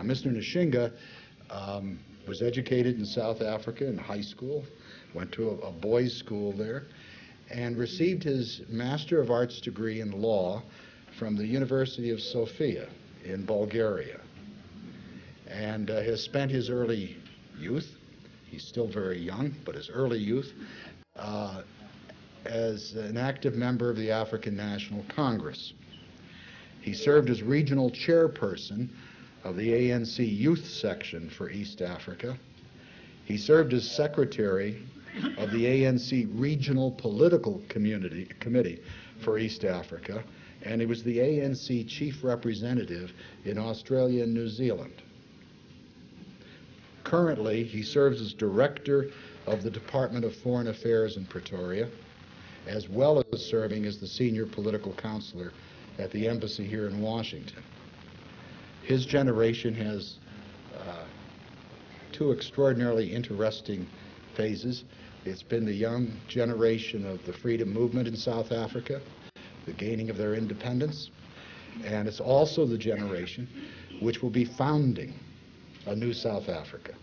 Now, Mr. Ntshinga was educated in South Africa in high school, went to a boys' school there, and received his Master of Arts degree in law from the University of Sofia in Bulgaria, and has spent his early youth, he's still very young, but his early youth, as an active member of the African National Congress. He served as regional chairperson of the ANC Youth Section for East Africa. He served as secretary of the ANC Regional Political Committee for East Africa, and he was the ANC Chief Representative in Australia and New Zealand. Currently, he serves as Director of the Department of Foreign Affairs in Pretoria, as well as serving as the Senior Political Counselor at the Embassy here in Washington. His generation has two extraordinarily interesting phases. It's been the young generation of the freedom movement in South Africa, the gaining of their independence, and it's also the generation which will be founding a new South Africa,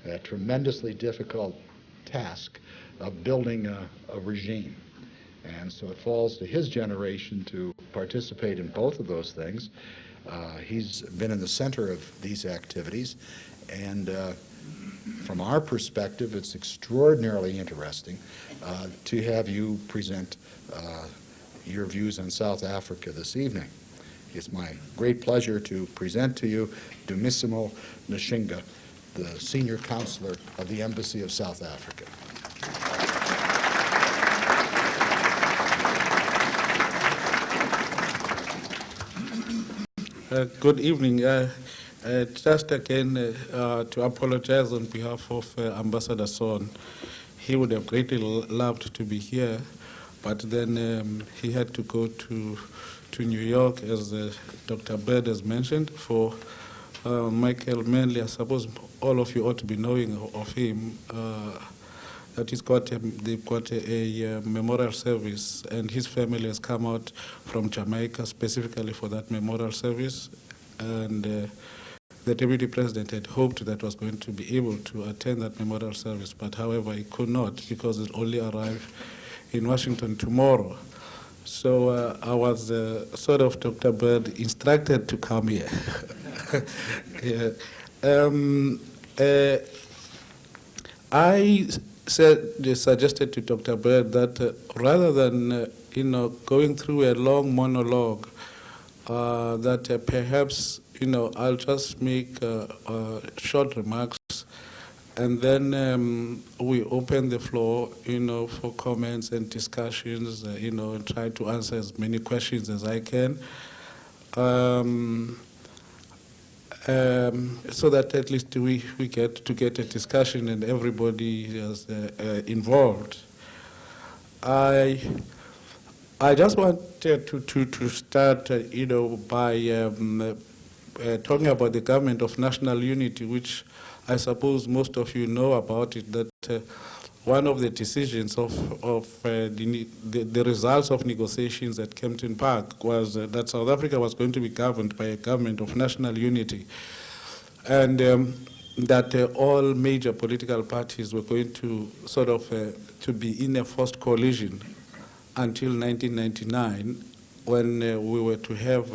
a tremendously difficult task of building a regime. And so it falls to his generation to participate in both of those things. He's been in the center of these activities, and from our perspective, it's extraordinarily interesting to have you present your views on South Africa this evening. It's my great pleasure to present to you Mdumiso Ntshinga, the Senior Counselor of the Embassy of South Africa. Good evening. Just again to apologize on behalf of Ambassador Son. He would have greatly loved to be here, but then he had to go to New York, as Dr. Bird has mentioned, for Michael Manley. I suppose all of you ought to be knowing of him. That they've got a memorial service, and his family has come out from Jamaica specifically for that memorial service. And the Deputy President had hoped that was going to be able to attend that memorial service, but however he could not because it only arrived in Washington tomorrow. So I was sort of, Dr. Bird, instructed to come here. Yeah. I suggested to Dr. Bird that rather than going through a long monologue, that perhaps I'll just make short remarks, and then we open the floor for comments and discussions, and try to answer as many questions as I can. So that at least we get a discussion and everybody is involved. I just wanted to start, by talking about the government of national unity, which I suppose most of you know about it. That one of the decisions of the results of negotiations at Kempton Park was that South Africa was going to be governed by a government of national unity, and that all major political parties were going to sort of to be in a forced coalition until 1999, when we were to have,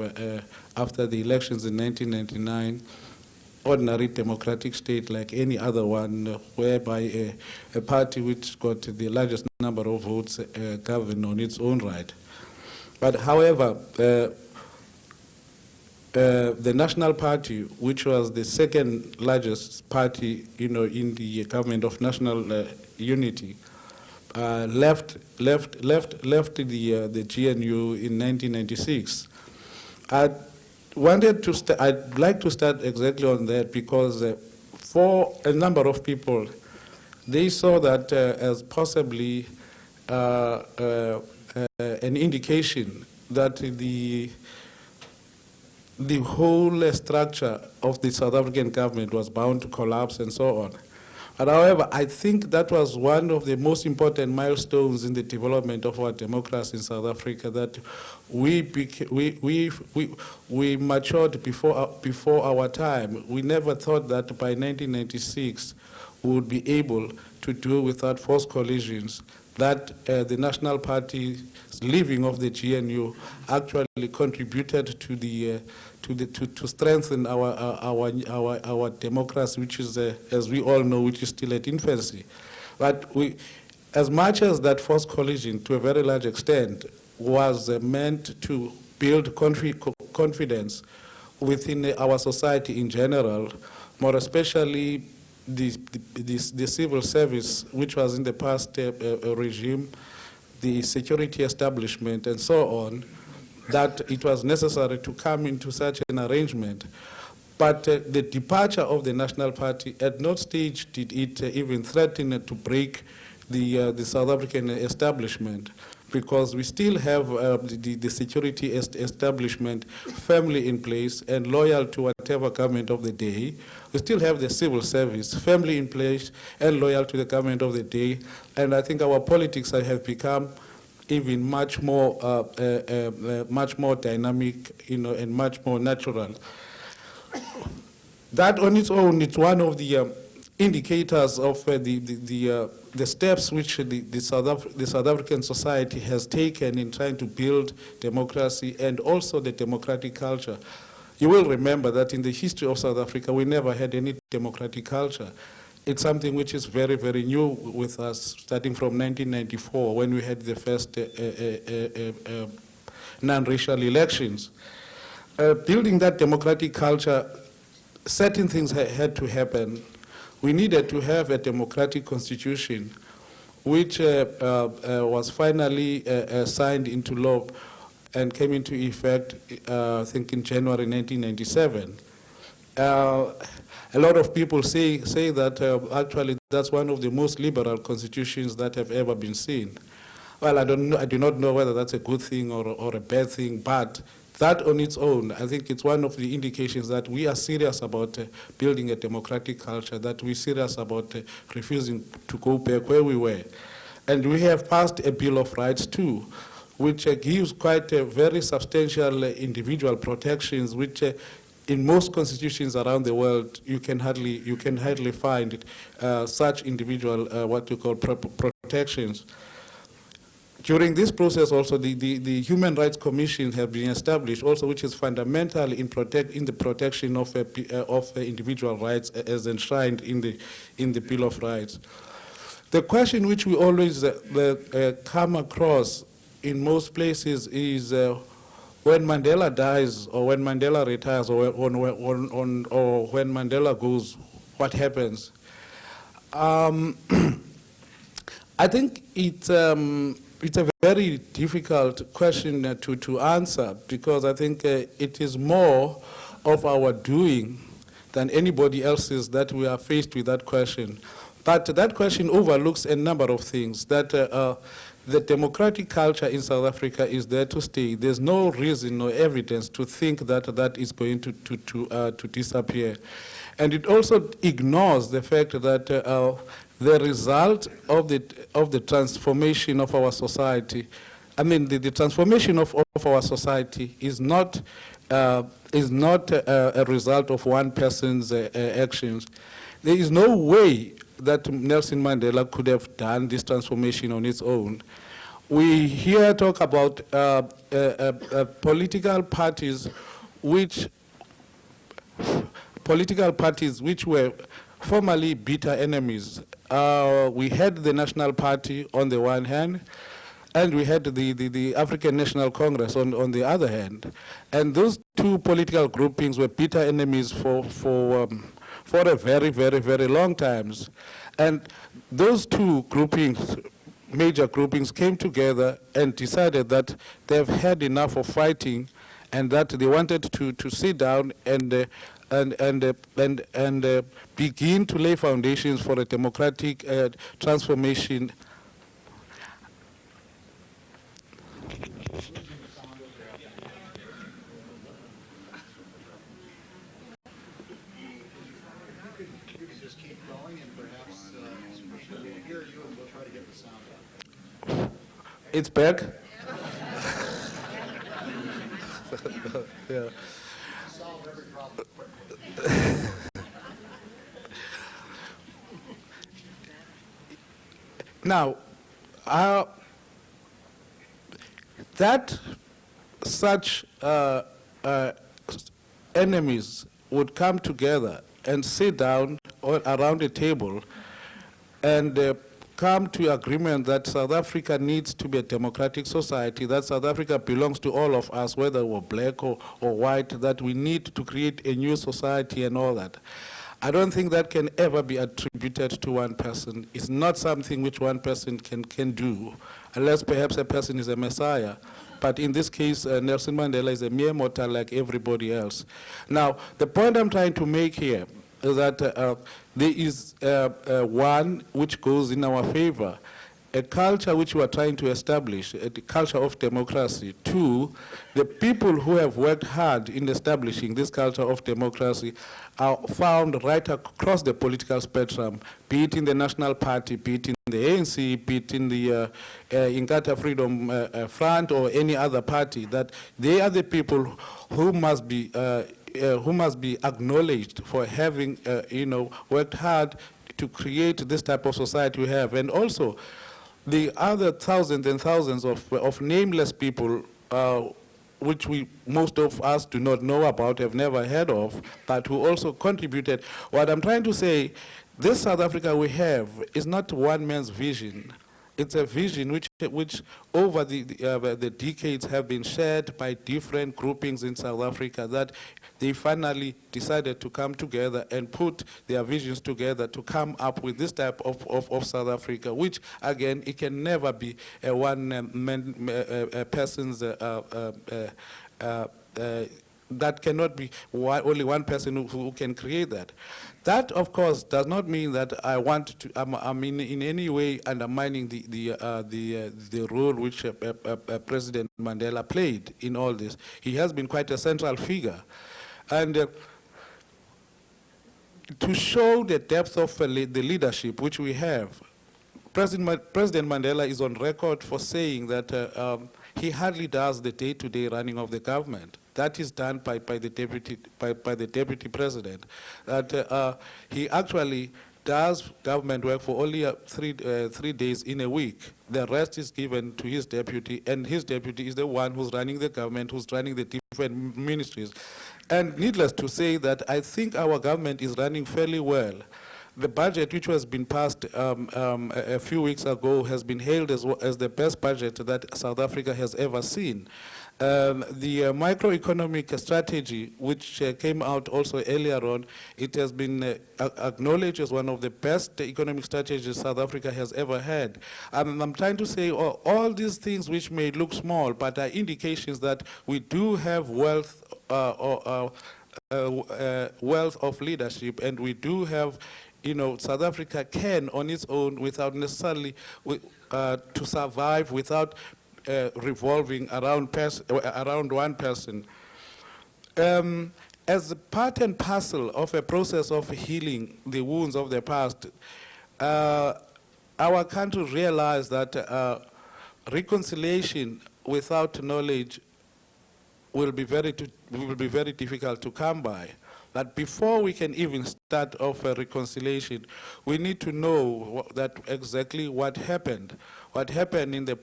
after the elections in 1999, ordinary democratic state like any other one, whereby a party which got the largest number of votes govern on its own right. But however, the National Party, which was the second largest party, in the government of national unity, left the GNU in 1996. I'd like to start exactly on that because for a number of people, they saw that as possibly an indication that the whole structure of the South African government was bound to collapse and so on. But however, I think that was one of the most important milestones in the development of our democracy in South Africa, that we matured before our time. We never thought that by 1996 we would be able to do without forced collisions, that the National Party's leaving of the GNU actually contributed to strengthen our democracy, which is, as we all know, which is still at infancy. But as much as that forced collision, to a very large extent, was meant to build confidence within our society in general, more especially the civil service, which was in the past regime, the security establishment, and so on, that it was necessary to come into such an arrangement. But the departure of the National Party, at no stage did it even threaten to break the South African establishment, because we still have the security establishment firmly in place and loyal to whatever government of the day. We still have the civil service firmly in place and loyal to the government of the day. And I think our politics have become even much more dynamic, and much more natural. That on its own, it's one of the indicators of the steps which the South African society has taken in trying to build democracy and also the democratic culture. You will remember that in the history of South Africa, we never had any democratic culture. It's something which is very, very new with us, starting from 1994, when we had the first non-racial elections. Building that democratic culture, certain things had to happen. We needed to have a democratic constitution, which was finally signed into law and came into effect, I think, in January 1997. A lot of people say that actually that's one of the most liberal constitutions that have ever been seen. Well, I do not know whether that's a good thing or a bad thing, but that on its own, I think it's one of the indications that we are serious about building a democratic culture, that we're serious about refusing to go back where we were. And we have passed a Bill of Rights too, which gives quite a very substantial individual protections, which in most constitutions around the world, you can hardly find such individual, what you call protections. During this process also, the Human Rights Commission have been established also, which is fundamental in the protection of individual rights as enshrined in the Bill of Rights. The question which we always come across in most places is when Mandela dies, or when Mandela retires, or when Mandela goes, what happens? I think it's a very difficult question to answer, because I think it is more of our doing than anybody else's that we are faced with that question. But that question overlooks a number of things, that the democratic culture in South Africa is there to stay. There's no reason or evidence to think that that is going to disappear. And it also ignores the fact that the result of the transformation of our society, I mean, the transformation of our society is not a result of one person's actions. There is no way that Nelson Mandela could have done this transformation on its own. We here talk about political parties which were formerly bitter enemies. We had the National Party on the one hand, and we had the African National Congress on the other hand. And those two political groupings were bitter enemies for a very, very, very long time. And those two groupings, major groupings, came together and decided that they've had enough of fighting, and that they wanted to sit down and begin to lay foundations for a democratic transformation. You could just keep going, and perhaps It's back? Yeah. Now, uh, that such enemies would come together and sit down around a table and come to agreement that South Africa needs to be a democratic society, that South Africa belongs to all of us, whether we're black or white, that we need to create a new society and all that. I don't think that can ever be attributed to one person. It's not something which one person can do, unless perhaps a person is a messiah. But in this case, Nelson Mandela is a mere mortal like everybody else. Now, the point I'm trying to make here is that there is one which goes in our favor, a culture which we are trying to establish, a culture of democracy. Two, the people who have worked hard in establishing this culture of democracy are found right across the political spectrum, be it in the National Party, be it in the ANC, be it in the Inkatha Freedom Front or any other party, that they are the people who must be acknowledged for having, worked hard to create this type of society we have. And also, the other thousands and thousands of nameless people, which most of us do not know about, have never heard of, but who also contributed. What I'm trying to say, this South Africa we have is not one man's vision. It's a vision which over the decades have been shared by different groupings in South Africa, that they finally decided to come together and put their visions together to come up with this type of South Africa, which, again, it can never be a person's that cannot be only one person who can create that. That, of course, does not mean that I want to. I'm in any way undermining the role which President Mandela played in all this. He has been quite a central figure, and to show the depth of the leadership which we have, President Mandela is on record for saying that he hardly does the day-to-day running of the government. That is done by the deputy president. That he actually does government work for only 3 days in a week. The rest is given to his deputy, and his deputy is the one who's running the government, who's running the different ministries. And needless to say that I think our government is running fairly well. The budget which has been passed a few weeks ago has been hailed as the best budget that South Africa has ever seen. The microeconomic strategy, which came out also earlier on, it has been acknowledged as one of the best economic strategies South Africa has ever had. I'm trying to say all these things which may look small, but are indications that we do have wealth of leadership, and we do have, South Africa can on its own, without necessarily to survive without revolving around one person. As part and parcel of a process of healing the wounds of the past, our country realized that reconciliation without knowledge will be very difficult to come by. That before we can even start off a reconciliation, we need to know that exactly what happened. What happened in the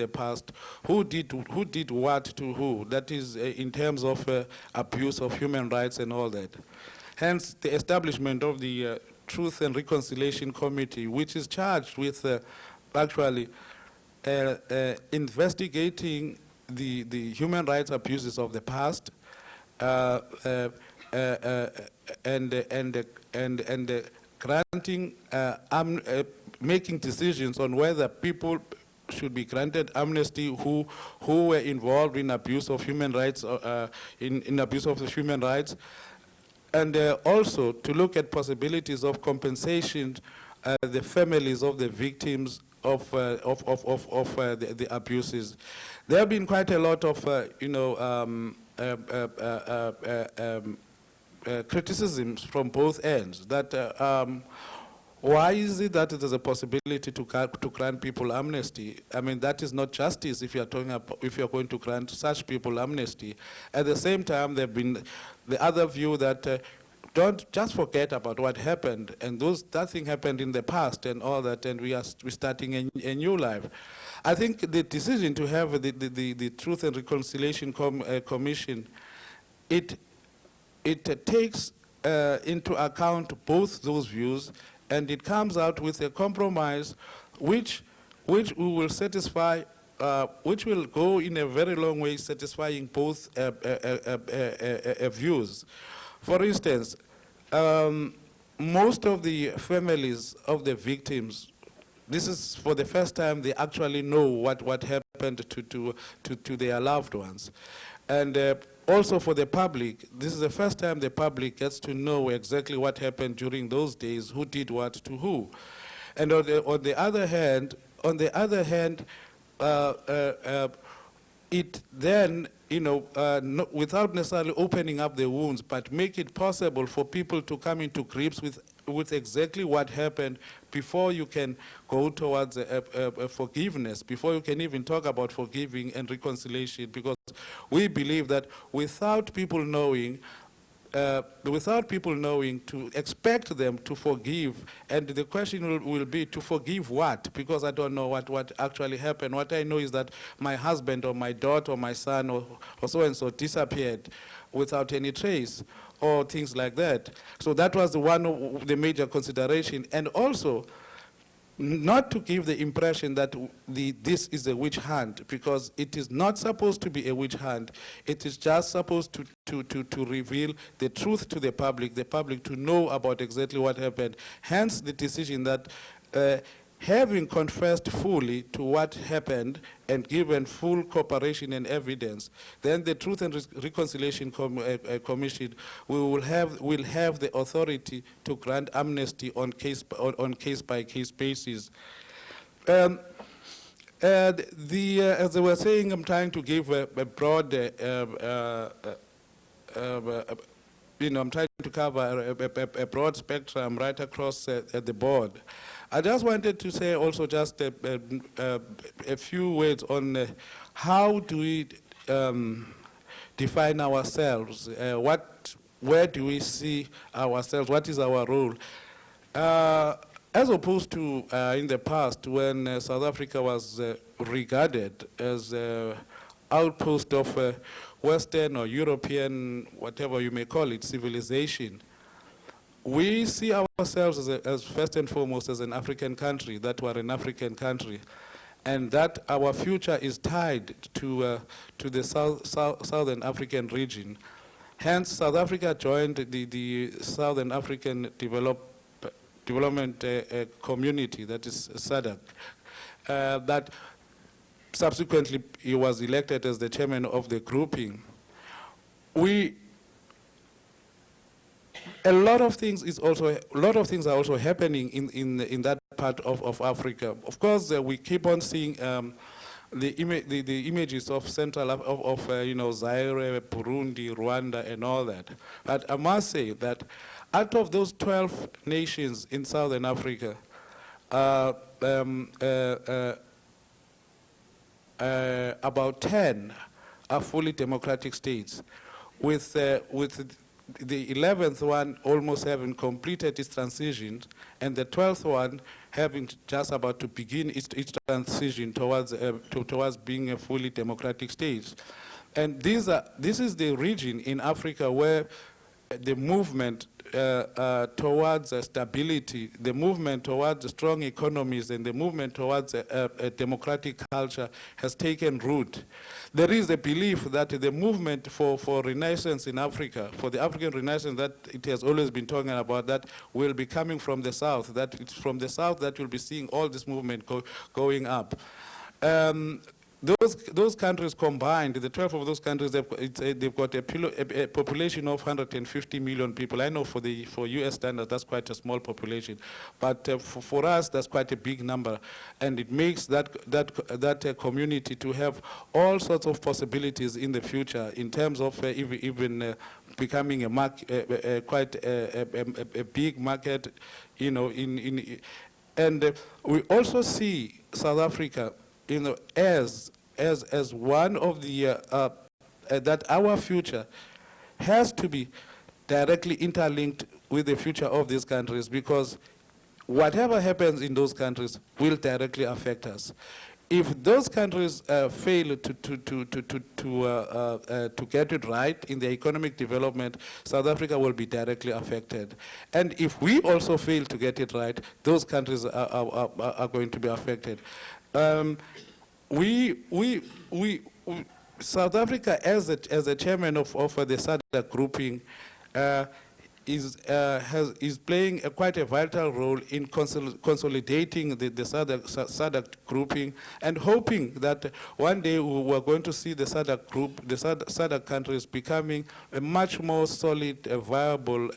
past, who did what to who, that is in terms of abuse of human rights and all that. Hence, the establishment of the Truth and Reconciliation Committee, which is charged with actually investigating the human rights abuses of the past, and granting making decisions on whether people should be granted amnesty who were involved in abuse of human rights, in abuse of the human rights, and also to look at possibilities of compensation the families of the victims of the abuses. There have been quite a lot of criticisms from both ends that Why is it that there's a possibility to grant people amnesty? I mean, that is not justice if you're talking about, if you're going to grant such people amnesty. At the same time, there've been the other view that don't just forget about what happened, and that thing happened in the past and all that, and we're starting a new life. I think the decision to have the Truth and Reconciliation Commission, it takes into account both those views, and it comes out with a compromise which we will satisfy, which will go in a very long way satisfying both views. For instance, most of the families of the victims, this is for the first time they actually know what happened to their loved ones. And also for the public, this is the first time the public gets to know exactly what happened during those days, who did what to who. And on the other hand, it then, without necessarily opening up the wounds, but make it possible for people to come into grips with exactly what happened before you can go towards forgiveness, before you can even talk about forgiving and reconciliation, because we believe that without people knowing to expect them to forgive, and the question will be to forgive what? Because I don't know what actually happened. What I know is that my husband or my daughter or my son or so-and-so disappeared without any trace, or things like that. So that was one of the major consideration. And also, not to give the impression that this is a witch hunt, because it is not supposed to be a witch hunt. It is just supposed to reveal the truth to the public to know about exactly what happened. Hence the decision that having confessed fully to what happened and given full cooperation and evidence, then the Truth and Reconciliation Commission will have the authority to grant amnesty on case-by-case basis. As I was saying, I'm trying to give a broad, I'm trying to cover a broad spectrum right across the board. I just wanted to say also just a few words on how do we define ourselves? Where do we see ourselves? What is our role? As opposed to in the past, when South Africa was regarded as an outpost of Western or European, whatever you may call it, civilization, we see ourselves as first and foremost as an African country, that we're an African country, and that our future is tied to the Southern African region. Hence, South Africa joined the Southern African Development Community, that is SADC, that subsequently he was elected as the chairman of the grouping. A lot of things are also happening in that part of Africa. Of course, we keep on seeing the images of Zaire, Burundi, Rwanda, and all that. But I must say that out of those 12 nations in Southern Africa, about 10 are fully democratic states, with the 11th one almost having completed its transition, and the 12th one having just about to begin its transition towards being a fully democratic state. And this is the region in Africa where the movement towards stability, the movement towards strong economies, and the movement towards a democratic culture has taken root. There is a belief that the movement for renaissance in Africa, for the African renaissance that it has always been talking about, that will be coming from the South, that it's from the South that you'll be seeing all this movement going up. those countries combined, the 12 of those countries, they've got a population of 150 million people. I know for U.S. standards, that's quite a small population, but for us, that's quite a big number, and it makes that community to have all sorts of possibilities in the future in terms of even becoming quite a big market, you know, and we also see South Africa, you know, as one of the that our future has to be directly interlinked with the future of these countries, because whatever happens in those countries will directly affect us. If those countries fail to get it right in their economic development, South Africa will be directly affected. And if we also fail to get it right, those countries are going to be affected. South Africa, as a chairman of the SADC grouping, is playing quite a vital role in consolidating the SADC grouping, and hoping that one day we're going to see the SADC group, the SADC countries becoming a much more solid, viable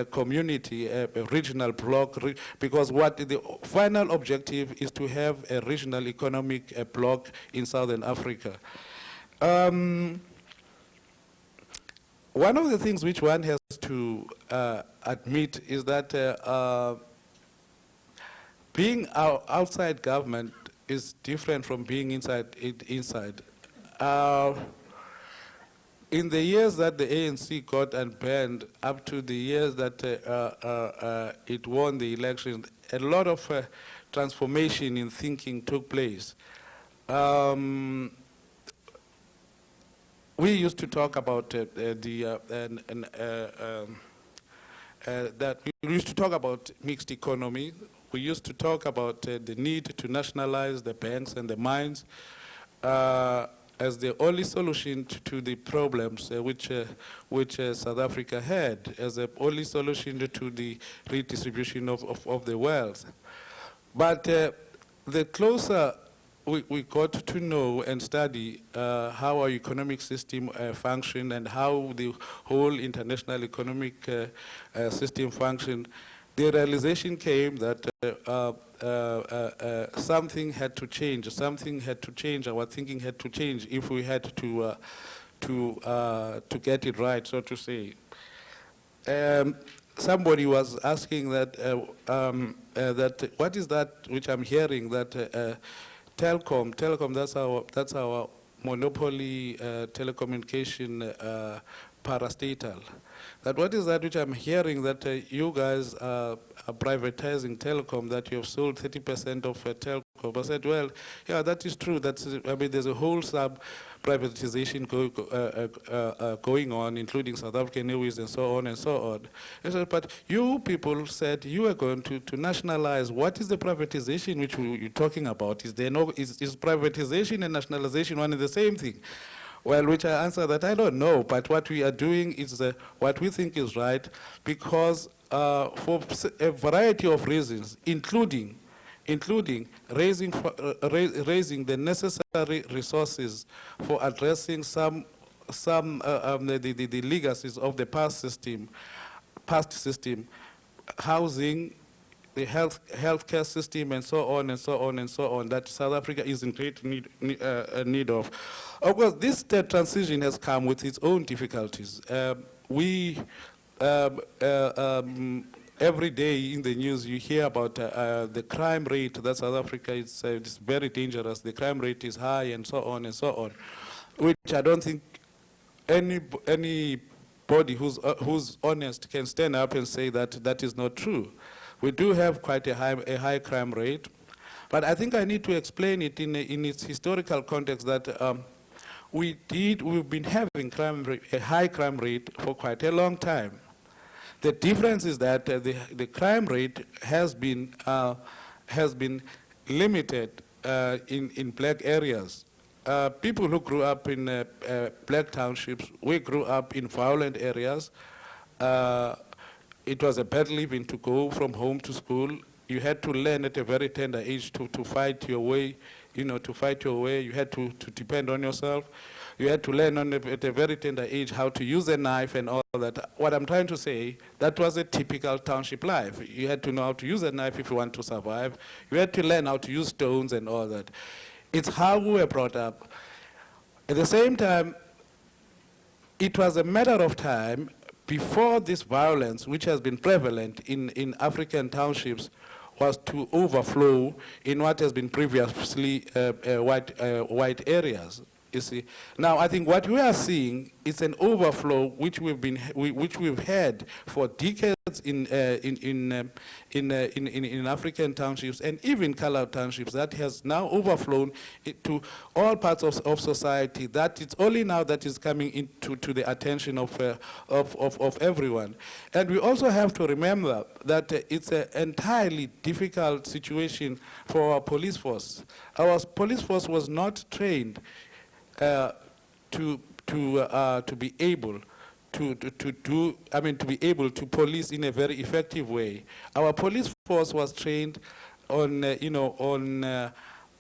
community, a regional bloc, because what the final objective is to have a regional economic bloc in Southern Africa. One of the things which one has to admit is that being outside government is different from being inside. In the years that the ANC got unbanned, up to the years that it won the election, a lot of transformation in thinking took place. We used to talk about that we used to talk about mixed economy. We used to talk about the need to nationalize the banks and the mines as the only solution to the problems which South Africa had, as the only solution to the redistribution of the wealth. But the closer we got to know and study how our economic system function and how the whole international economic system functioned, the realization came that something had to change. Something had to change. Our thinking had to change if we had to get it right, so to say. Somebody was asking that what is that which I'm hearing that. Telecom, that's our monopoly telecommunication parastatal. That what is that which I'm hearing that you guys are privatizing telecom, that you have sold 30% of telecom. I said, well, yeah, that is true. I mean, there's a whole sub-privatization going on, including South African Airways and so on and so on. I said, but you people said you are going to nationalize. What is the privatization which you're talking about? Is privatization and nationalization one and the same thing? Well, which I answer that I don't know, but what we are doing is what we think is right, because for a variety of reasons, including raising the necessary resources for addressing some the legacies of the past system, housing, the healthcare system, and so on and so on and so on, that South Africa is in great need of. Of course, this transition has come with its own difficulties. Every day in the news you hear about the crime rate that South Africa is it's very dangerous. The crime rate is high, and so on, which I don't think anybody who's honest can stand up and say that that is not true. We do have quite a high crime rate, but I think I need to explain it in its historical context that we've been having a high crime rate for quite a long time. The difference is that the crime rate has been limited in black areas. People who grew up in black townships, we grew up in violent areas. It was a bad living to go from home to school. You had to learn at a very tender age to fight your way to fight your way. You had to depend on yourself. You had to learn at a very tender age how to use a knife and all that. What I'm trying to say, that was a typical township life. You had to know how to use a knife if you want to survive. You had to learn how to use stones and all that. It's how we were brought up. At the same time, it was a matter of time before this violence, which has been prevalent in African townships, was to overflow in what has been previously white areas. You see, now I think what we are seeing is an overflow which we've had for decades in African townships and even colored townships that has now overflown to all parts of society. That it's only now that is coming into the attention of everyone. And we also have to remember that it's an entirely difficult situation for our police force. Our police force was not trained to be able to be able to police in a very effective way. Our police force was trained on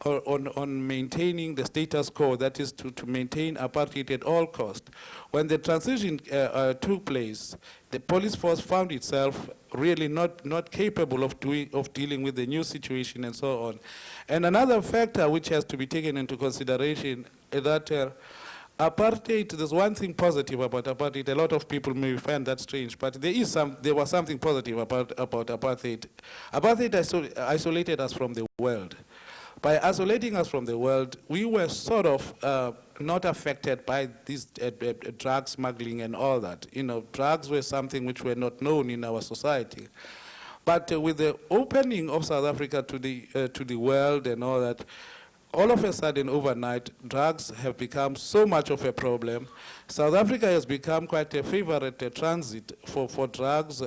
on maintaining the status quo, that is to maintain apartheid at all costs. When the transition took place, the police force found itself really not capable of dealing with the new situation and so on. And another factor which has to be taken into consideration is that apartheid, there's one thing positive about apartheid. A lot of people may find that strange, but there was something positive about apartheid. Apartheid isolated us from the world. By isolating us from the world, we were sort of not affected by this drug smuggling and all that. Drugs were something which were not known in our society. But with the opening of South Africa to the world and all that, all of a sudden, overnight, drugs have become so much of a problem. South Africa has become quite a favorite transit for drugs,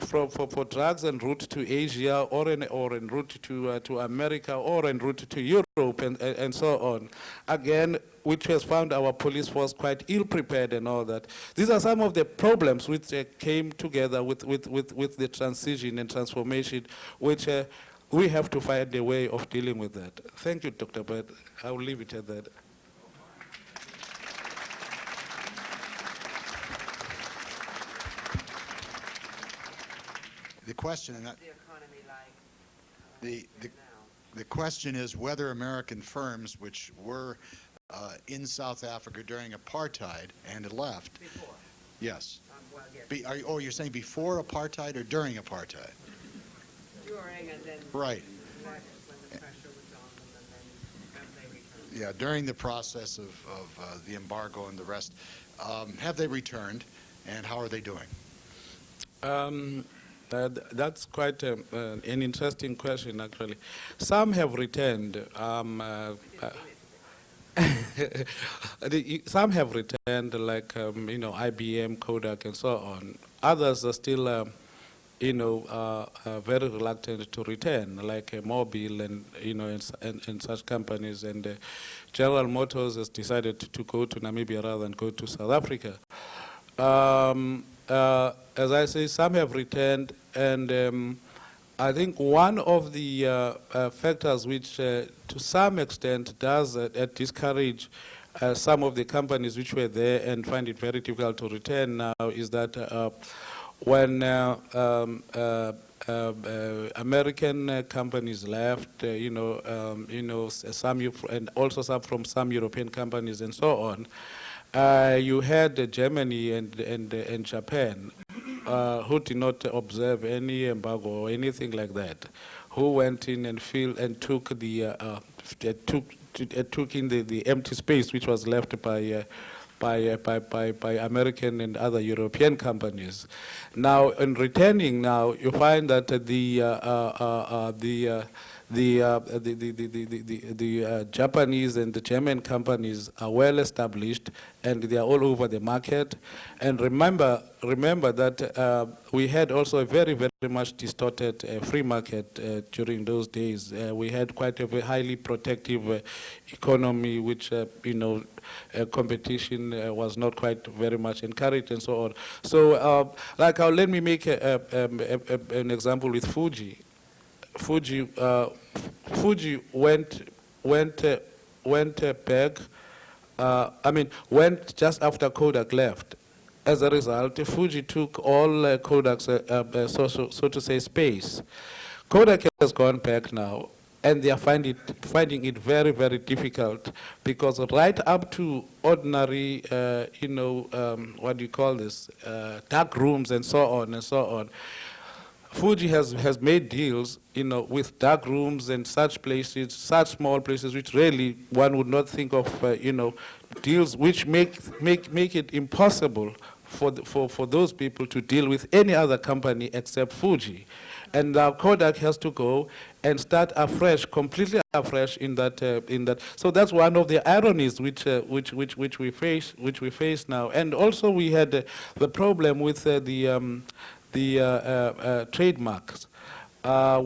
for drugs en route to Asia, or en route to America, or en route to Europe, and so on. Again, which has found our police force quite ill-prepared and all that. These are some of the problems which came together with the transition and transformation, which we have to find a way of dealing with that. Thank you, Dr. Bird. I will leave it at that. The question, and that, the question is whether American firms which were in South Africa during apartheid and left. Before. Yes. Well, yes. You're saying before apartheid or during apartheid? During and then Right. left when the pressure was on them, and then have they returned? Yeah, during the process of the embargo and the rest. Have they returned, and how are they doing? That's quite an interesting question, actually. Some have returned. Some have returned, like IBM, Kodak, and so on. Others are still, very reluctant to return, like Mobil and and such companies. And General Motors has decided to go to Namibia rather than go to South Africa. As I say, some have returned, and I think one of the factors which, to some extent, does discourage some of the companies which were there and find it very difficult to return now is that when American companies left, some and also some from some European companies and so on, you had Germany and Japan, who did not observe any embargo or anything like that, who went in and took took in the empty space which was left by American and other European companies. Now, in returning, now you find that the Japanese and the German companies are well established, and they are all over the market. And remember that we had also a very, very much distorted free market during those days. We had quite a very highly protective economy, which competition was not quite very much encouraged, and so on. So, let me make an example with Fuji. Fuji went went back. Went just after Kodak left. As a result, Fuji took all Kodak's, so to say, space. Kodak has gone back now, and they are finding it very, very difficult because right up to ordinary, what do you call this, dark rooms and so on. Fuji has made deals, with dark rooms and such places, such small places, which really one would not think of, deals which make it impossible for those people to deal with any other company except Fuji. And now Kodak has to go and start afresh, completely afresh in that. So that's one of the ironies which we face now. And also we had the problem with the trademarks, our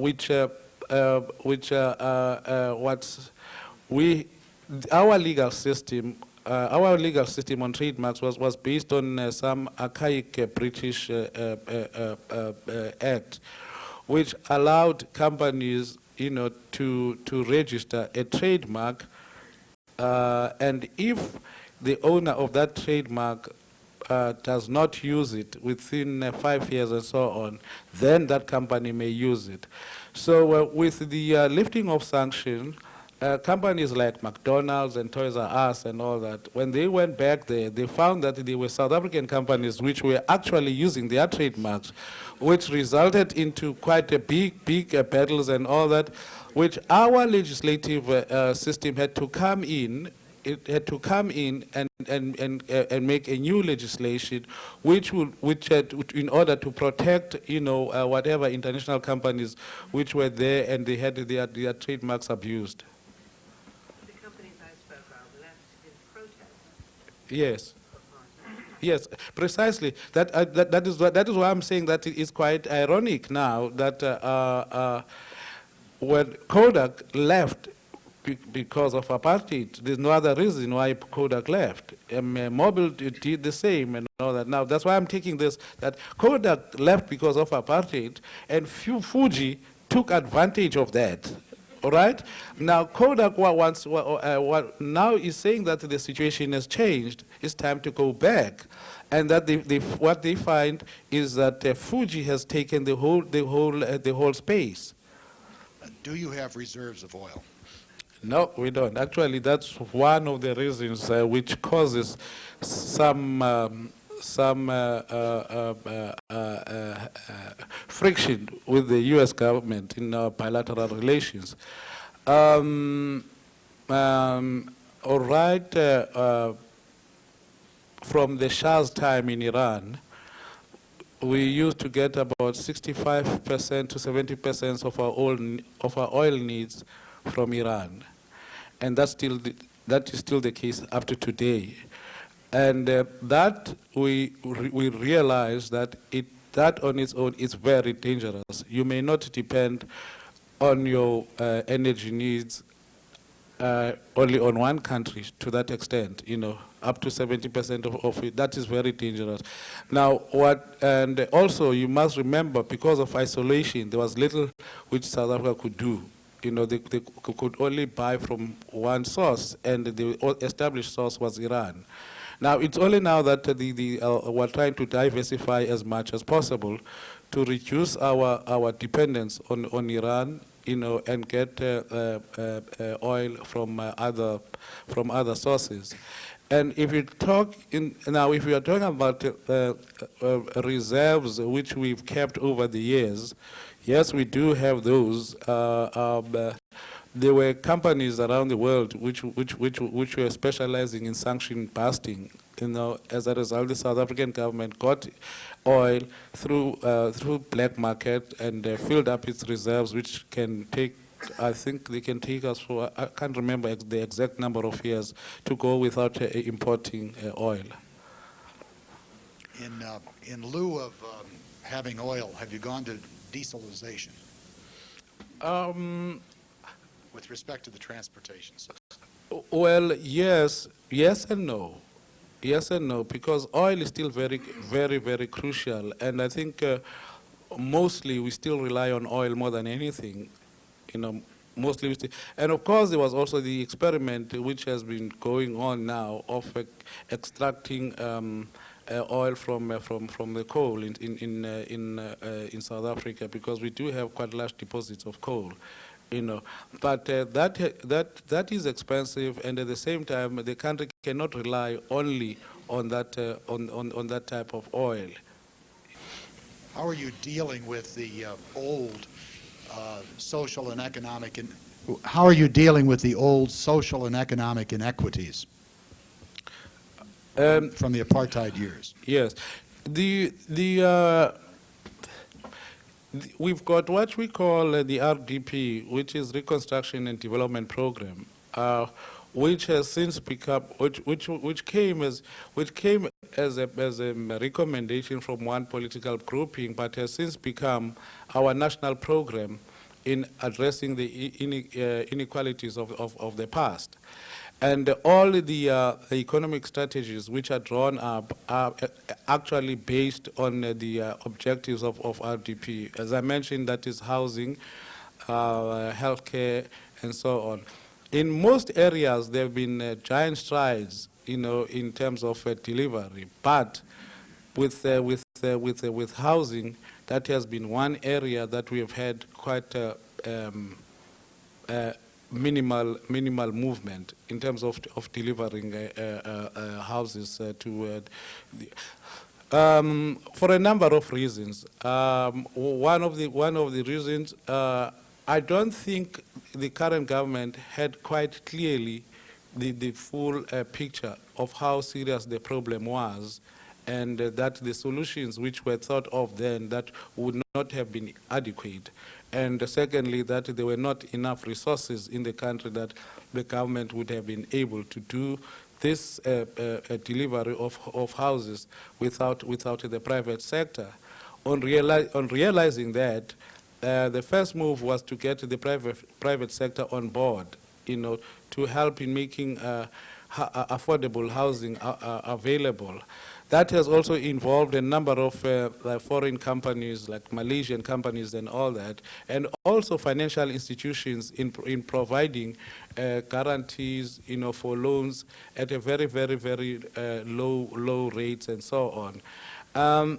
legal system. Our legal system on trademarks was based on some archaic British act, which allowed companies, to register a trademark, and if the owner of that trademark does not use it within 5 years and so on, then that company may use it. So with the lifting of sanctions, companies like McDonald's and Toys R Us and all that, when they went back there, they found that there were South African companies which were actually using their trademarks, which resulted into quite a big battles and all that, which our legislative system had to come in. It had to come in and make a new legislation, in order to protect, whatever international companies which were there and they had their trademarks abused. The companies I spoke of left in protest. Yes. Yes, precisely. That is why I'm saying that it is quite ironic now that when Kodak left because of apartheid, there's no other reason why Kodak left. Mobile did the same and all that. Now that's why I'm taking this, that Kodak left because of apartheid, and Fuji took advantage of that. All right. Now Kodak now is saying that the situation has changed. It's time to go back, and that what they find is that Fuji has taken the whole space. Do you have reserves of oil? No, we don't. Actually, that's one of the reasons which causes some friction with the U.S. government in our bilateral relations. All right, from the Shah's time in Iran, we used to get about 65% to 70% of our oil needs from Iran, and that is still the case up to today. And that we realize that that on its own is very dangerous. You may not depend on your energy needs only on one country to that extent, up to 70% of it. That is very dangerous. Now, and also you must remember, because of isolation, there was little which South Africa could do. They could only buy from one source, and the established source was Iran. Now, it's only now that we're trying to diversify as much as possible to reduce our dependence on Iran, and get oil from other sources. And if you if we are talking about reserves which we've kept over the years, yes, we do have those. There were companies around the world which were specializing in sanction busting. As a result, the South African government got oil through black market and filled up its reserves, which can take, I think they can take us for, I can't remember the exact number of years to go without importing oil. In lieu of having oil, have you gone to desalination? With respect to the transportation system? Well, yes and no. Yes and no, because oil is still very, very, very crucial. And I think mostly we still rely on oil more than anything, mostly. And of course, there was also the experiment which has been going on now of extracting oil from the coal in South Africa, because we do have quite large deposits of coal, you know. But that is expensive, and at the same time, the country cannot rely only on that on that type of oil. How are you dealing with the old social and economic how are you dealing with the old social and economic inequities from the apartheid years? Yes, we've got what we call the RDP, which is Reconstruction and Development Program, which has since become which came as a recommendation from one political grouping, but has since become our national program in addressing the inequalities of the past. And all the economic strategies which are drawn up are actually based on the objectives of RDP. As I mentioned, that is housing, healthcare, and so on. In most areas, there have been giant strides, you know, in terms of delivery. But with housing, that has been one area that we have had quite minimal movement in terms of delivering houses for a number of reasons. One of the reasons, I don't think the current government had quite clearly the full picture of how serious the problem was, and that the solutions which were thought of then that would not have been adequate. And secondly, that there were not enough resources in the country that the government would have been able to do this delivery of houses without the private sector. On realizing that, the first move was to get the private sector on board, you know, to help in making affordable housing available. That has also involved a number of foreign companies, like Malaysian companies and all that, and also financial institutions in providing guarantees, you know, for loans at a very low rates and so on.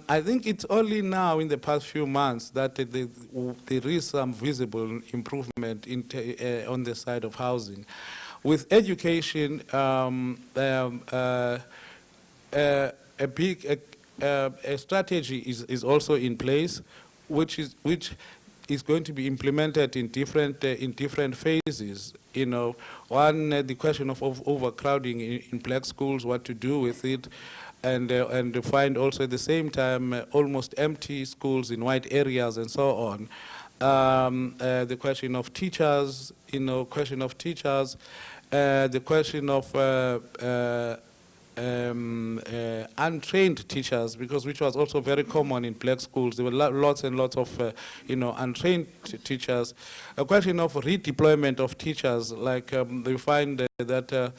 I think it's only now in the past few months that there is some visible improvement on the side of housing. With education, a strategy is also in place, which is going to be implemented in different phases. You know, one, the question of overcrowding in black schools, what to do with it, and find also at the same time almost empty schools in white areas and so on. The question of teachers, you know, the question of untrained teachers, which was also very common in black schools. There were lots and lots of, untrained teachers. A question of redeployment of teachers, like they find that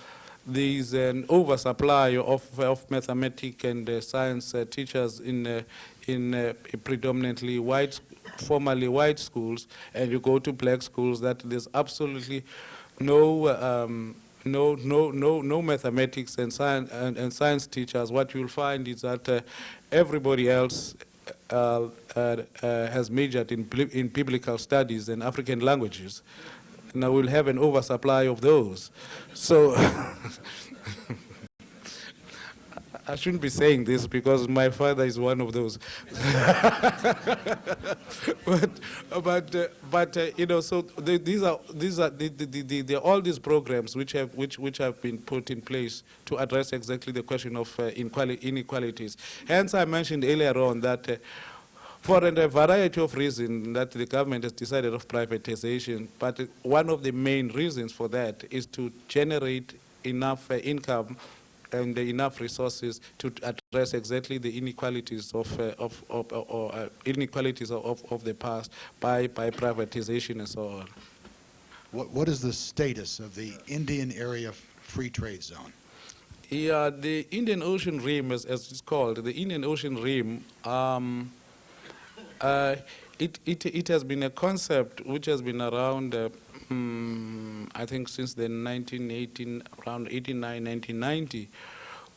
there is an oversupply of mathematics and science teachers in predominantly formerly white schools, and you go to black schools, that there's absolutely no mathematics and science teachers. What you'll find is that everybody else has majored in biblical studies and African languages. Now we'll have an oversupply of those. So I shouldn't be saying this because my father is one of those. So these are all these programs which have been put in place to address exactly the question of inequalities. Hence, I mentioned earlier on that for a variety of reasons that the government has decided of privatization, but one of the main reasons for that is to generate enough income and enough resources to address exactly the inequalities of the past by privatization and so on. What is the status of the Indian Area Free Trade Zone? Yeah, the Indian Ocean Rim, as it's called, the Indian Ocean Rim, it has been a concept which has been around I think since the 1918, around 89, 1990,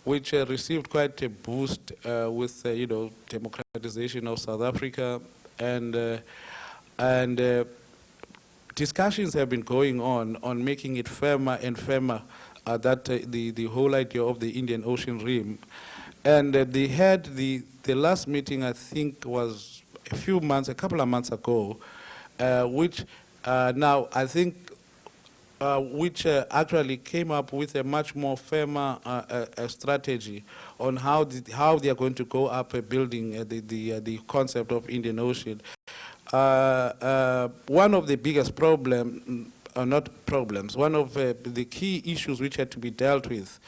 which received quite a boost with, democratization of South Africa, and discussions have been going on making it firmer and firmer that the whole idea of the Indian Ocean Rim. And they had the last meeting, I think, was a couple of months ago, which now I think which actually came up with a much more firmer strategy on how they are going to go up building the concept of Indian Ocean. One of the biggest not problems, one of the key issues which had to be dealt with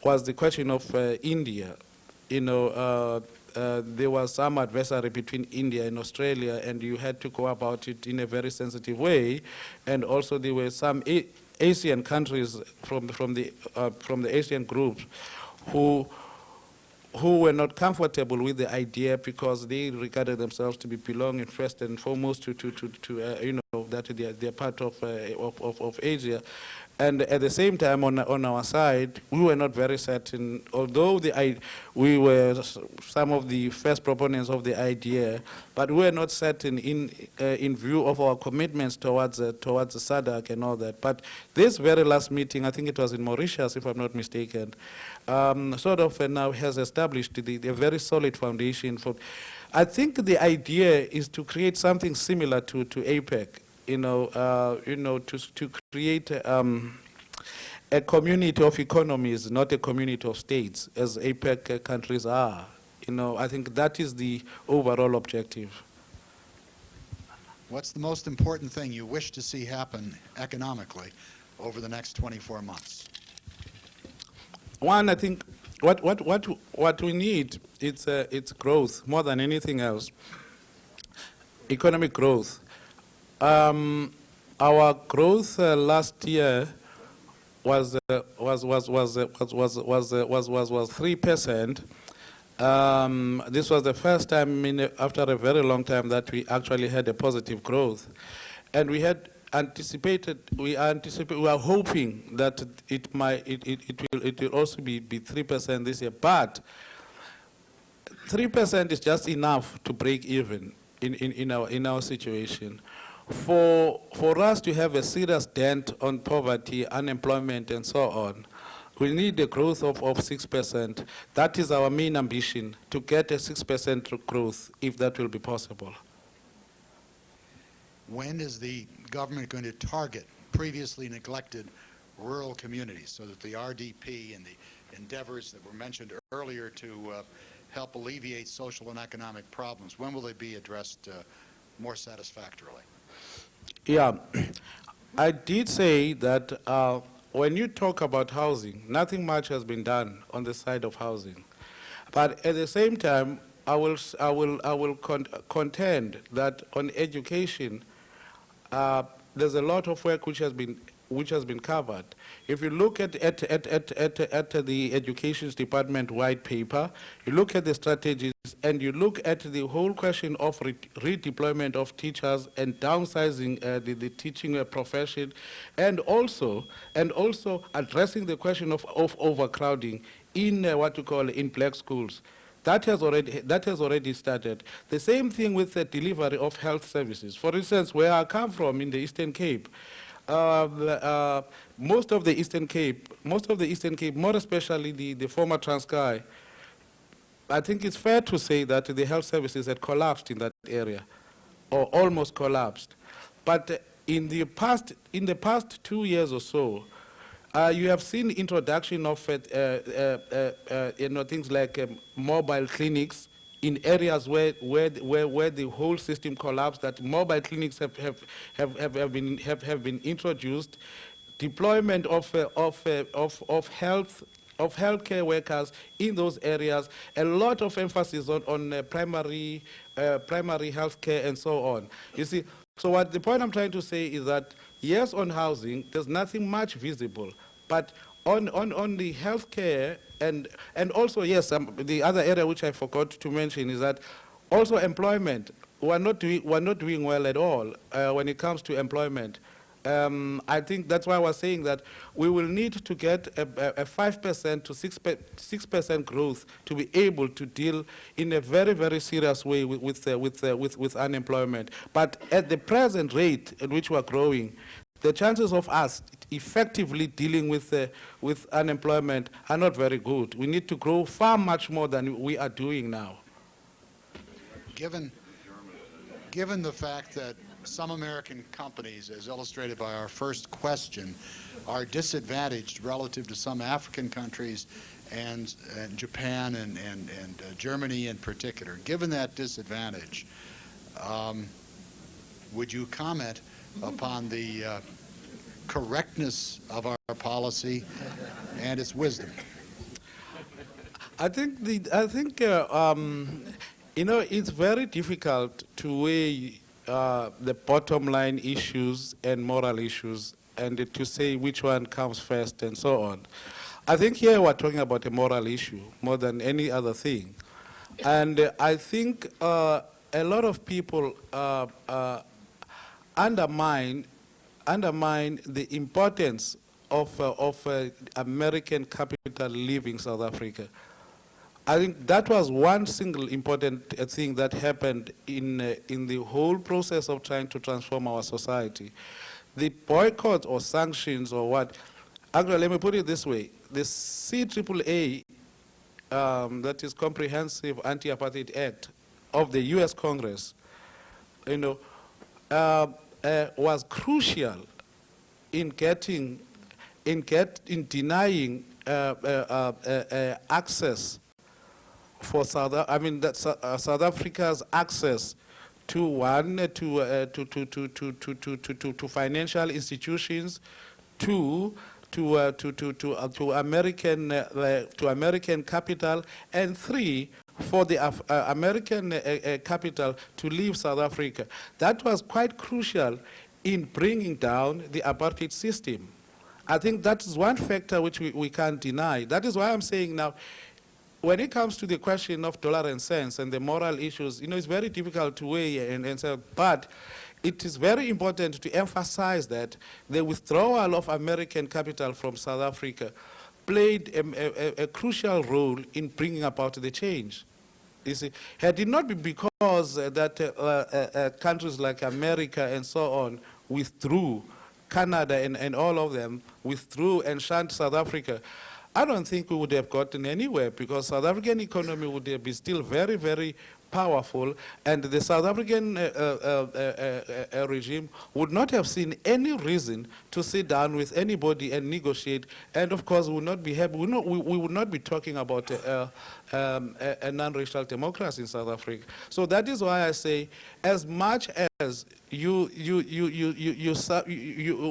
was the question of India. There was some adversary between India and Australia, and you had to go about it in a very sensitive way. And also there were some Asian countries from the Asian group who were not comfortable with the idea because they regarded themselves to be belonging first and foremost to that they're part of Asia. And at the same time, on our side, we were not very certain, although we were some of the first proponents of the idea, but we were not certain in view of our commitments towards the SADC and all that. But this very last meeting, I think it was in Mauritius, if I'm not mistaken, sort of now has established the very solid foundation for. I think the idea is to create something similar to APEC. To create a community of economies, not a community of states, as APEC countries are. I think that is the overall objective. What's the most important thing you wish to see happen economically over the next 24 months? One, I think what we need it's growth more than anything else. Economic growth. Our growth last year was 3%. This was the first time after a very long time that we actually had a positive growth, and we had anticipated. We are hoping that it will also be 3% this year, but 3% is just enough to break even in our situation. For us to have a serious dent on poverty, unemployment, and so on, we need a growth of 6%. That is our main ambition, to get a 6% growth, if that will be possible. When is the government going to target previously neglected rural communities so that the RDP and the endeavors that were mentioned earlier to help alleviate social and economic problems, when will they be addressed more satisfactorily? Yeah, I did say that when you talk about housing, nothing much has been done on the side of housing. But at the same time, I will contend that on education, there's a lot of work which has been covered. If you look at the Education Department white paper, you look at the strategies, and you look at the whole question of redeployment of teachers and downsizing the teaching profession, and also addressing the question of overcrowding in what you call in black schools. That has already started. The same thing with the delivery of health services. For instance, where I come from in the Eastern Cape, most of the Eastern Cape, more especially the former Transkei, I think it's fair to say that the health services had collapsed in that area, or almost collapsed. But in the past 2 years or so, you have seen introduction of things like mobile clinics in areas where the whole system collapsed. That mobile clinics have been introduced. Deployment of healthcare workers in those areas. A lot of emphasis on primary health care and so on. You see, so the point I'm trying to say is that yes, on housing, there's nothing much visible, but on the healthcare and also yes, the other area which I forgot to mention is that also employment. We're not doing well at all when it comes to employment. I think that's why I was saying that we will need to get a 5% to 6% growth to be able to deal in a very, very serious way with unemployment. But at the present rate at which we are growing, the chances of us effectively dealing with unemployment are not very good. We need to grow far much more than we are doing now. Given the fact that some American companies, as illustrated by our first question, are disadvantaged relative to some African countries and Japan and Germany in particular, given that disadvantage, would you comment upon the correctness of our policy and its wisdom? I think it's very difficult to weigh the bottom line issues and moral issues and to say which one comes first and so on. I think here we're talking about a moral issue more than any other thing. And I think a lot of people undermine the importance of American capital leaving South Africa. I think that was one single important thing that happened in the whole process of trying to transform our society. The boycott or sanctions or what, actually let me put it this way, the CAAA, that is Comprehensive Anti-Apartheid Act of the US Congress, was crucial in denying access for South Africa's access to financial institutions, to American capital, and 3, for the American capital to leave South Africa. That was quite crucial in bringing down the apartheid system. I think that is one factor which we can't deny. That is why I'm saying now, when it comes to the question of dollar and cents and the moral issues, it's very difficult to weigh and say, but it is very important to emphasize that the withdrawal of American capital from South Africa played a crucial role in bringing about the change. You see, had it not been because that countries like America and so on withdrew, Canada and all of them withdrew and shunned South Africa, I don't think we would have gotten anywhere, because South African economy would have been still very, very powerful, and the South African regime would not have seen any reason to sit down with anybody and negotiate, and of course we would not be happy. We would not be talking about a non-racial democracy in South Africa. So that is why I say, as much as you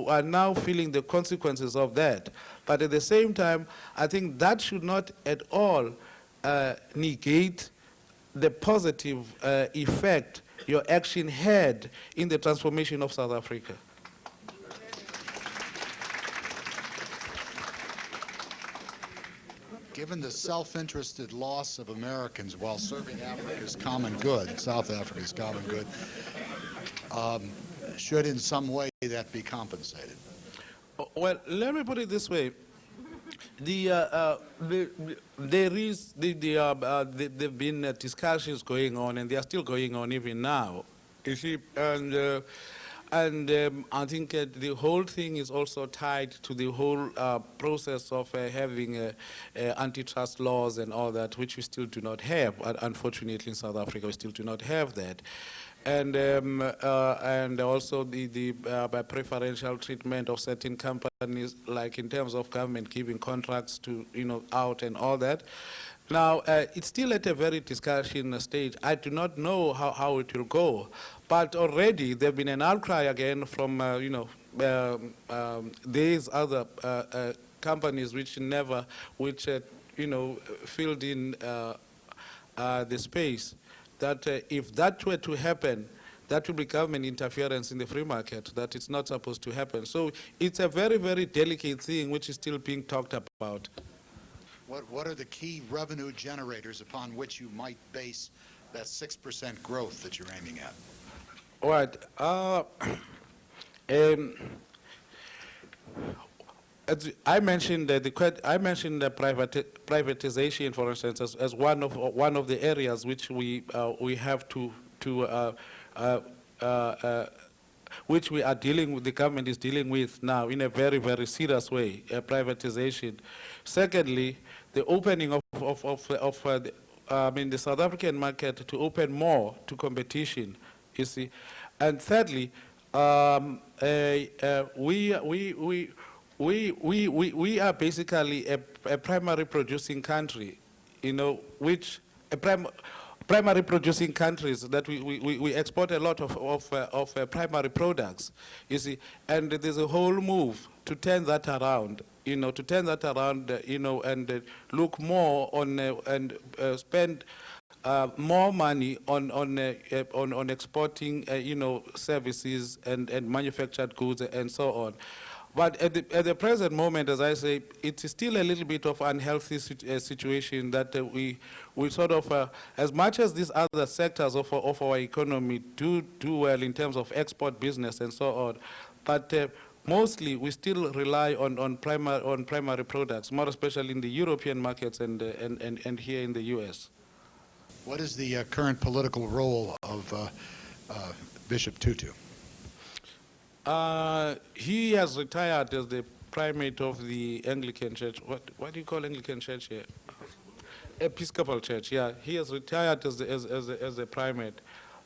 are now feeling the consequences of that, but at the same time, I think that should not at all negate the positive effect your action had in the transformation of South Africa. Given the self-interested loss of Americans while serving Africa's common good, South Africa's common good, should in some way that be compensated? Well, let me put it this way. There have been discussions going on, and they are still going on even now. You see, and I think the whole thing is also tied to the whole process of having antitrust laws and all that, which we still do not have. Unfortunately, in South Africa, we still do not have that. And also the preferential treatment of certain companies, like in terms of government giving contracts to out and all that. Now it's still at a very discussion stage. I do not know how it will go, but already there's been an outcry again from these other companies which filled in the space. That if that were to happen, that will be government interference in the free market, that it's not supposed to happen. So it's a very, very delicate thing which is still being talked about. What are the key revenue generators upon which you might base that 6% growth that you're aiming at? All right. I mentioned the privatization, for instance, as one of the areas which we have which we are dealing with. The government is dealing with now in a very, very serious way. Privatization. Secondly, the opening the South African market to open more to competition. You see, and thirdly, we are basically a primary producing country, which primary producing countries that we export a lot of primary products, you see, and there's a whole move to turn that around, and look more on and spend more money on exporting, services and manufactured goods and so on. But at the present moment, as I say, it is still a little bit of unhealthy situation that we sort of, as much as these other sectors of our economy do well in terms of export business and so on, but mostly we still rely on primary products, more especially in the European markets and here in the U.S. What is the current political role of Bishop Tutu? He has retired as the primate of the Anglican Church. What do you call Anglican Church here? Episcopal Church. Yeah, he has retired as the primate.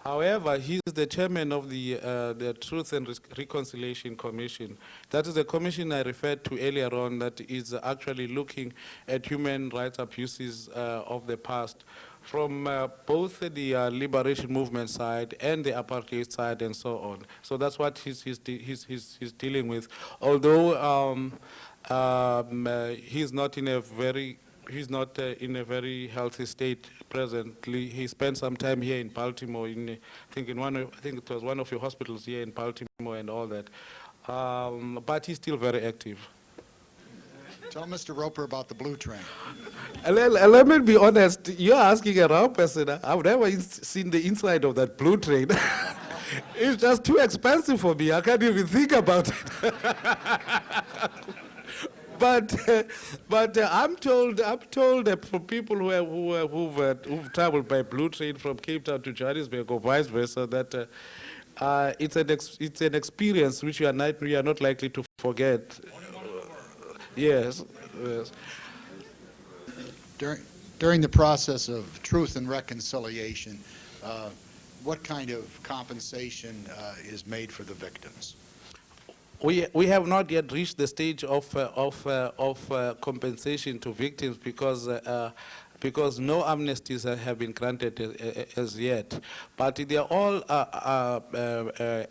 However, he is the chairman of the Truth and Reconciliation Commission. That is the commission I referred to earlier on that is actually looking at human rights abuses of the past from both the liberation movement side and the apartheid side and so on. So that's what he's dealing with. Although he's not in a very healthy state presently. He spent some time here in Baltimore, I think it was one of your hospitals here in Baltimore and all that. But he's still very active. Tell Mr. Roper about the blue train. Let me be honest, you're asking a wrong person. I've never seen the inside of that blue train. It's just too expensive for me. I can't even think about it. But I'm told that for people who've traveled by blue train from Cape Town to Johannesburg or vice versa, that it's an experience which we are not likely to forget. Yes. During the process of truth and reconciliation, what kind of compensation is made for the victims? We have not yet reached the stage of compensation to victims because no amnesties have been granted as yet. But there are all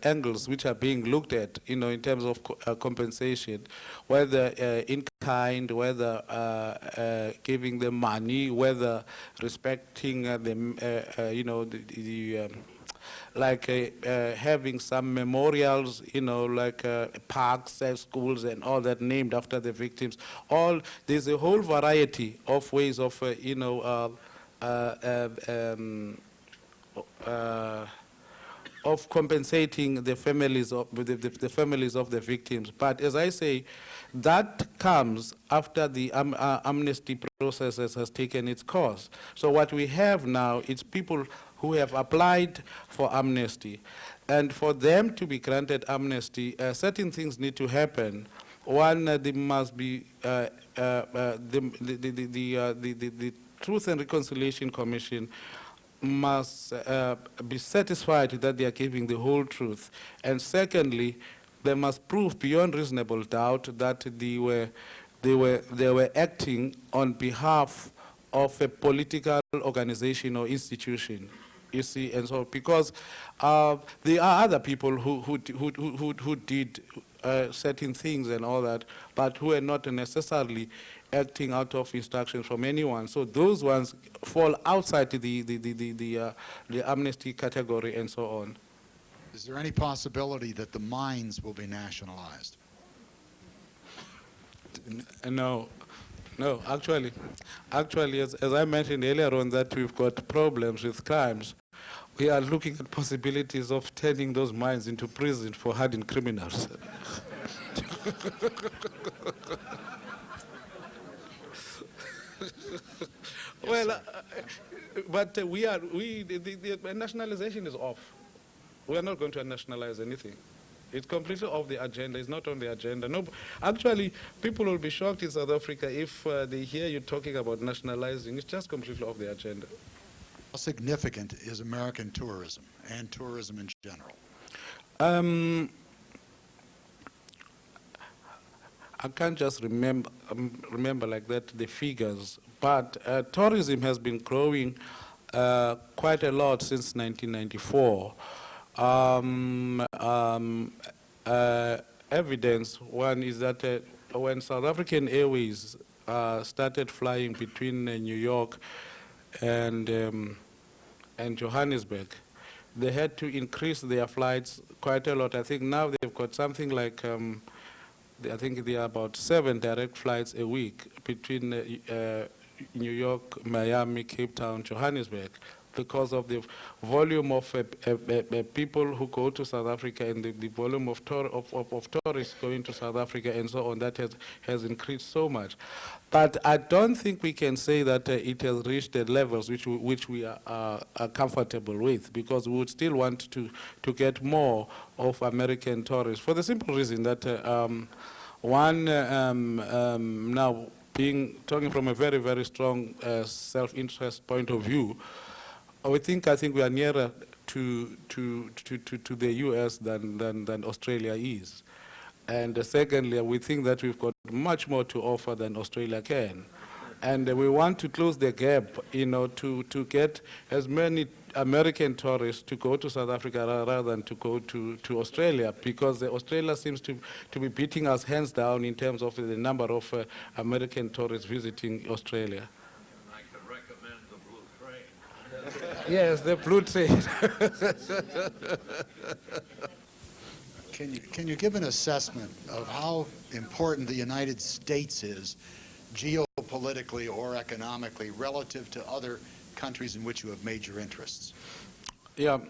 angles which are being looked at, in terms of compensation, whether in kind, whether giving them money, whether respecting them, like having some memorials, like parks, schools, and all that named after the victims. There's a whole variety of ways of, of compensating the families of the families of the victims. But as I say, that comes after the amnesty process has taken its course. So what we have now is people who have applied for amnesty, and for them to be granted amnesty, certain things need to happen. One, there must be the Truth and Reconciliation Commission must be satisfied that they are giving the whole truth, and secondly, they must prove beyond reasonable doubt that they were acting on behalf of a political organization or institution. You see, and so because there are other people who did certain things and all that, but who are not necessarily acting out of instructions from anyone. So those ones fall outside the amnesty category and so on. Is there any possibility that the mines will be nationalized? No, actually, as I mentioned earlier on, that we've got problems with crimes. We are looking at possibilities of turning those mines into prison for hardened criminals. Well, but the nationalization is off. We are not going to nationalize anything. It's completely off the agenda. It's not on the agenda. No, actually, people will be shocked in South Africa if they hear you talking about nationalizing. It's just completely off the agenda. How significant is American tourism and tourism in general? I can't just remember like that the figures, but tourism has been growing quite a lot since 1994. Evidence one is that when South African Airways started flying between New York and Johannesburg, they had to increase their flights quite a lot. I think now they've got something like I think there are about 7 direct flights a week between New York, Miami, Cape Town, Johannesburg, because of the volume of people who go to South Africa and the volume of tourists going to South Africa and so on. That has increased so much. But I don't think we can say that it has reached the levels which we are comfortable with, because we would still want to get more of American tourists, for the simple reason that now talking from a very, very strong self-interest point of view, I think we are nearer to the U.S. than Australia is. And secondly, we think that we've got much more to offer than Australia can. And we want to close the gap, to get as many American tourists to go to South Africa rather than to go to Australia, because Australia seems to be beating us hands down in terms of the number of American tourists visiting Australia. I could recommend the Blue Train. Yes, the Blue Train. Can you give an assessment of how important the United States is geopolitically or economically relative to other countries in which you have major interests? Yeah.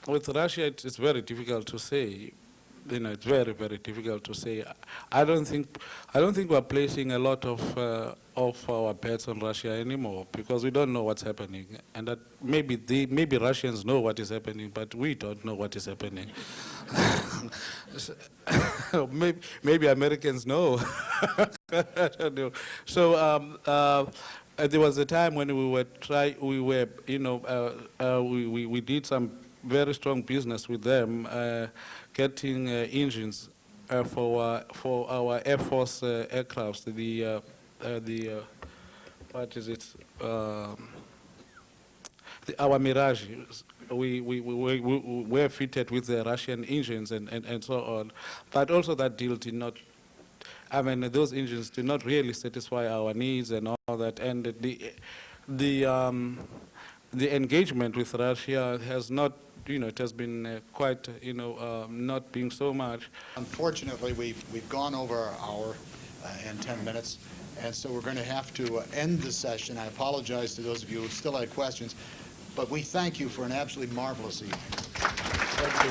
With Russia, it's very difficult to say. It's very, very difficult to say. I don't think we're placing a lot of our bets on Russia anymore, because we don't know what's happening, and that maybe Russians know what is happening, but we don't know what is happening. maybe Americans know. I don't know. So there was a time when we did some very strong business with them, getting engines for our Air Force aircrafts. What is it? Our Mirage. We were fitted with the Russian engines and so on, but also that deal did not. I mean, those engines did not really satisfy our needs and all that, and the engagement with Russia has not. It has been quite, not being so much. Unfortunately, we've gone over our hour and 10 minutes, and so we're going to have to end the session. I apologize to those of you who still had questions, but we thank you for an absolutely marvelous evening. Thank you.